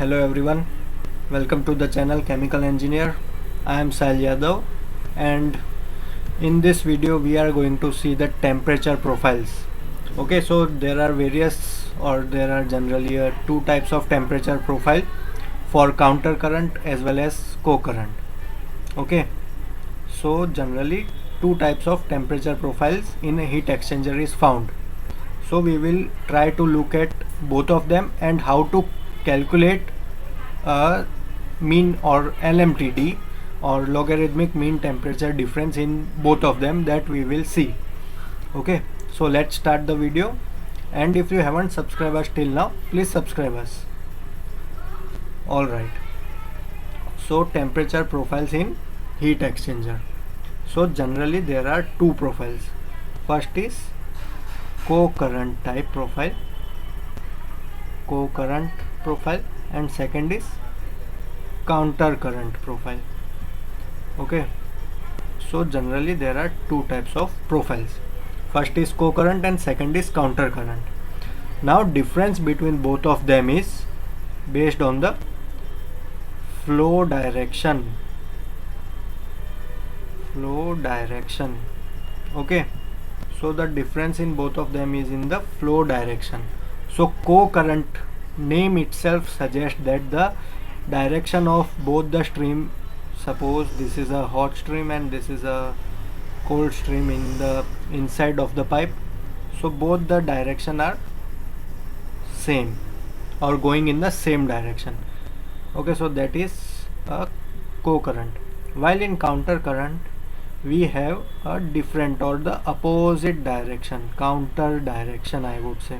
Hello everyone, welcome to the channel Chemical Engineer. I am Sahil Yadav, and in this video we are going to see the temperature profiles. Okay, so there are there are generally two types of temperature profile for counter current as well as co-current. Okay, so generally two types of temperature profiles in a heat exchanger is found. So we will try to look at both of them and how to calculate a mean or LMTD or logarithmic mean temperature difference in both of them, that we will see. Okay, so let's start the video, and if you haven't subscribed us till now, please subscribe us. Alright, so temperature profiles in heat exchanger. So generally there are two profiles. First is co-current type profile, and second is counter current profile. Okay, so generally there are two types of profiles. First is co-current and second is counter current. Now difference between both of them is based on the flow direction. Okay, so the difference in both of them is in the flow direction. So co-current name itself suggests that the direction of both the stream, suppose this is a hot stream and this is a cold stream in the inside of the pipe, so both the direction are same or going in the same direction. Okay, so that is a co-current. While in counter current we have a different or the opposite direction, counter direction I would say.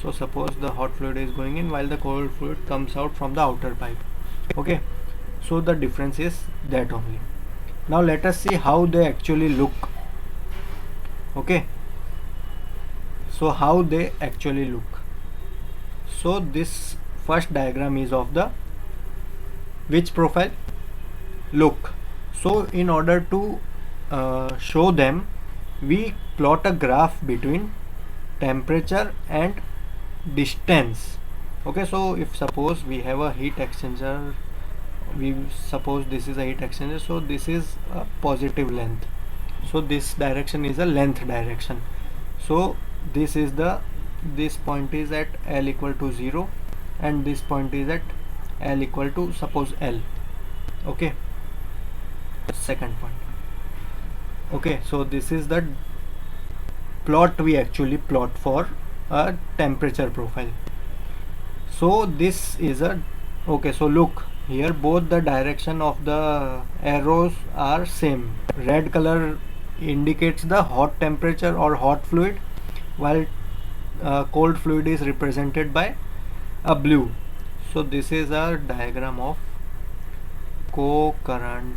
So suppose the hot fluid is going in while the cold fluid comes out from the outer pipe. Okay, so the difference is that only. Now let us see how they actually look. Okay, so how they actually look. So this first diagram is of the which profile? Look. So in order to show them, we plot a graph between temperature and distance. Okay, so if suppose we have a heat exchanger, we suppose this is a heat exchanger, so this is a positive length, so this direction is a length direction. So this point is at L equal to 0 and this point is at L equal to suppose L. Okay, second point. Okay, so this is the plot we actually plot for a temperature profile. So this is a okay, so look here, both the direction of the arrows are same. Red color indicates the hot temperature or hot fluid, while cold fluid is represented by a blue. So this is a diagram of co-current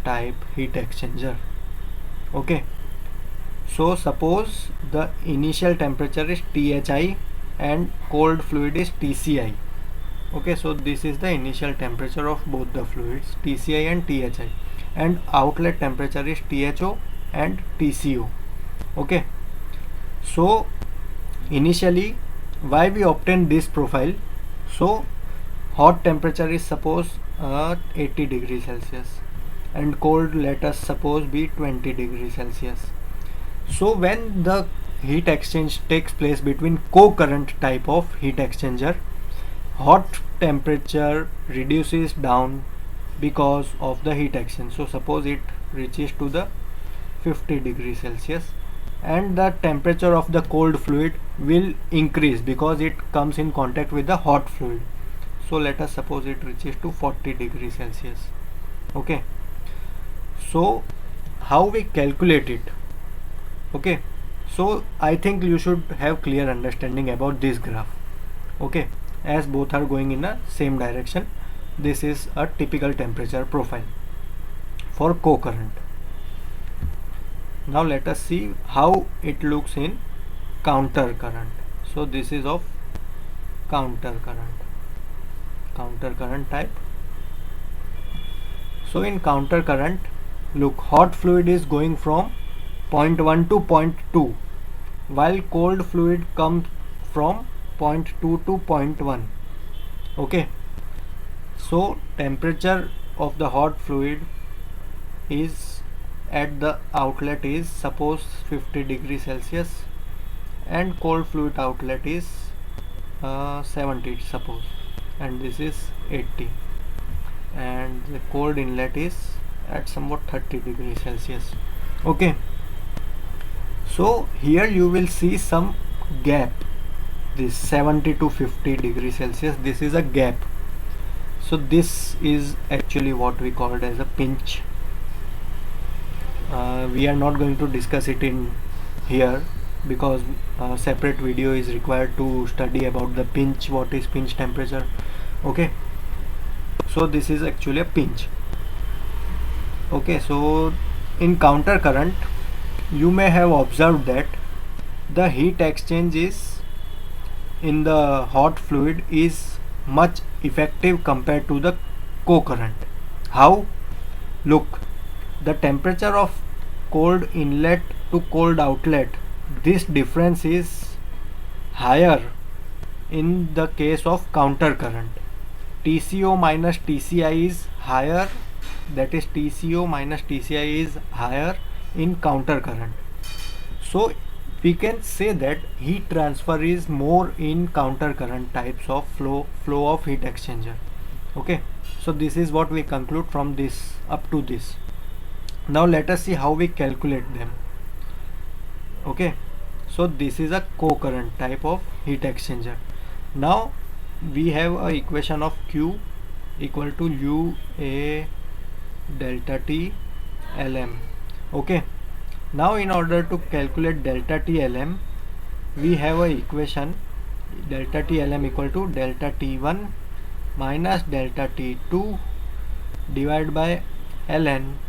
type heat exchanger. Okay, so suppose the initial temperature is THI and cold fluid is TCI. Okay, so this is the initial temperature of both the fluids, TCI and THI, and outlet temperature is THO and TCO. Okay, so initially why we obtain this profile? So hot temperature is suppose 80 degrees Celsius and cold, let us suppose, be 20 degrees Celsius. So when the heat exchange takes place between co-current type of heat exchanger, hot temperature reduces down because of the heat exchange. So suppose it reaches to the 50 degrees Celsius and the temperature of the cold fluid will increase because it comes in contact with the hot fluid. So let us suppose it reaches to 40 degrees Celsius. Okay, so how we calculate it? Okay, so I think you should have clear understanding about this graph. Okay, as both are going in a same direction, this is a typical temperature profile for co-current. Now let us see how it looks in counter current. So this is of counter current type. So in counter current, look, hot fluid is going from point 1 to point 2, while cold fluid comes from point 2 to point 1. Okay, so temperature of the hot fluid is at the outlet is suppose 50 degrees Celsius, and cold fluid outlet is 70 suppose, and this is 80, and the cold inlet is at somewhat 30 degrees Celsius. Okay, so here you will see some gap, this 70 to 50 degrees Celsius, this is a gap. So this is actually what we called as a pinch. We are not going to discuss it in here because separate video is required to study about the pinch, what is pinch temperature. Okay, so this is actually a pinch. Okay, so in counter current you may have observed that the heat exchange is in the hot fluid is much effective compared to the co-current. How? Look, the temperature of cold inlet to cold outlet, this difference is higher in the case of counter current. TCO minus TCI is higher, that is TCO minus TCI is higher in counter current. So we can say that heat transfer is more in counter current types of flow of heat exchanger. Okay, so this is what we conclude from this up to this. Now let us see how we calculate them. Okay, so this is a co-current type of heat exchanger. Now we have a equation of Q equal to U A delta T Lm. Okay, now in order to calculate delta T Lm, we have a equation delta T Lm equal to delta T1 minus delta T2 divided by Ln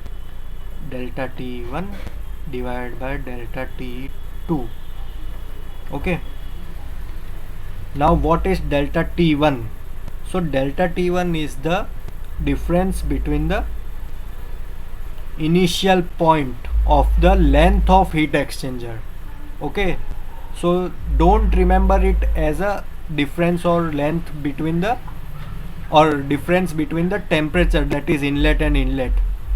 delta T1 divided by delta T2. Okay, now what is delta T1? So delta T1 is the difference between the initial point of the length of heat exchanger. Okay, so don't remember it as a difference or length between the difference between the temperature, that is inlet and inlet,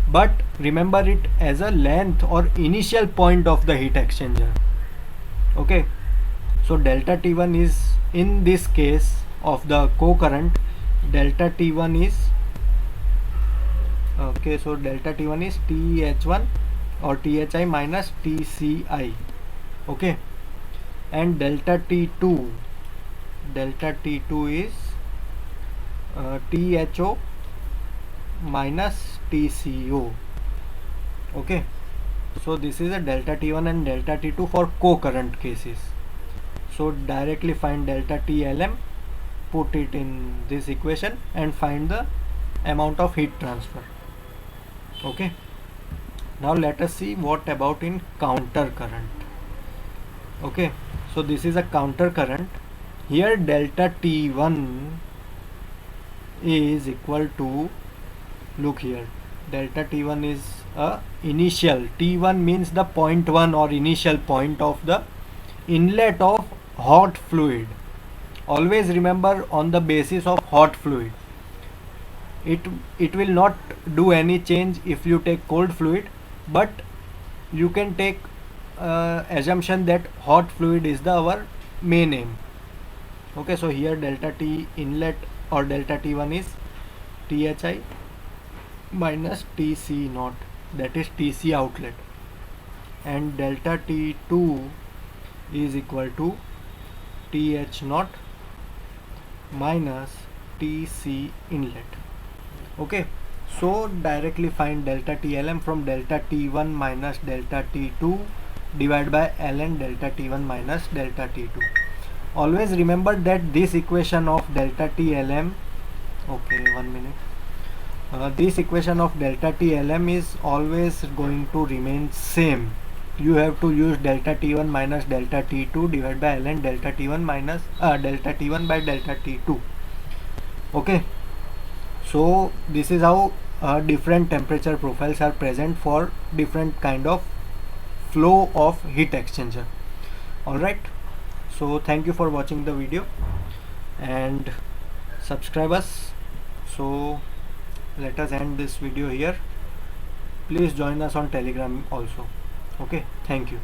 but remember it as a length or initial point of the heat exchanger. Okay, so delta T1 is, in this case of the co-current, delta T1 is okay, so delta T1 is TH1 or THI minus TCI. Okay, and delta T2 is THO minus TCO. Okay, so this is a delta T1 and delta T2 for co-current cases. So directly find delta TLM, put it in this equation and find the amount of heat transfer. Okay, now let us see what about in counter current. Okay, so this is a counter current. Here delta T1 is equal to, look here, delta T1 is a initial, T1 means the point 1 or initial point of the inlet of hot fluid. Always remember on the basis of hot fluid. It will not do any change if you take cold fluid, but you can take assumption that hot fluid is the our main aim. Okay, so here delta T inlet or delta T1 is THI minus TC naught, that is TC outlet, and delta T2 is equal to TH naught minus TC inlet. Okay, so directly find delta TLM from delta T1 minus delta T2 divided by ln delta T1 minus delta T2. Always remember that this equation of delta TLM, okay, 1 minute, this equation of delta TLM is always going to remain same. You have to use delta T1 minus delta T2 divided by ln delta T1 minus delta T1 by delta T2. Okay, so this is how different temperature profiles are present for different kind of flow of heat exchanger. Alright, so thank you for watching the video, and subscribe us. So let us end this video here. Please join us on Telegram also. Okay, thank you.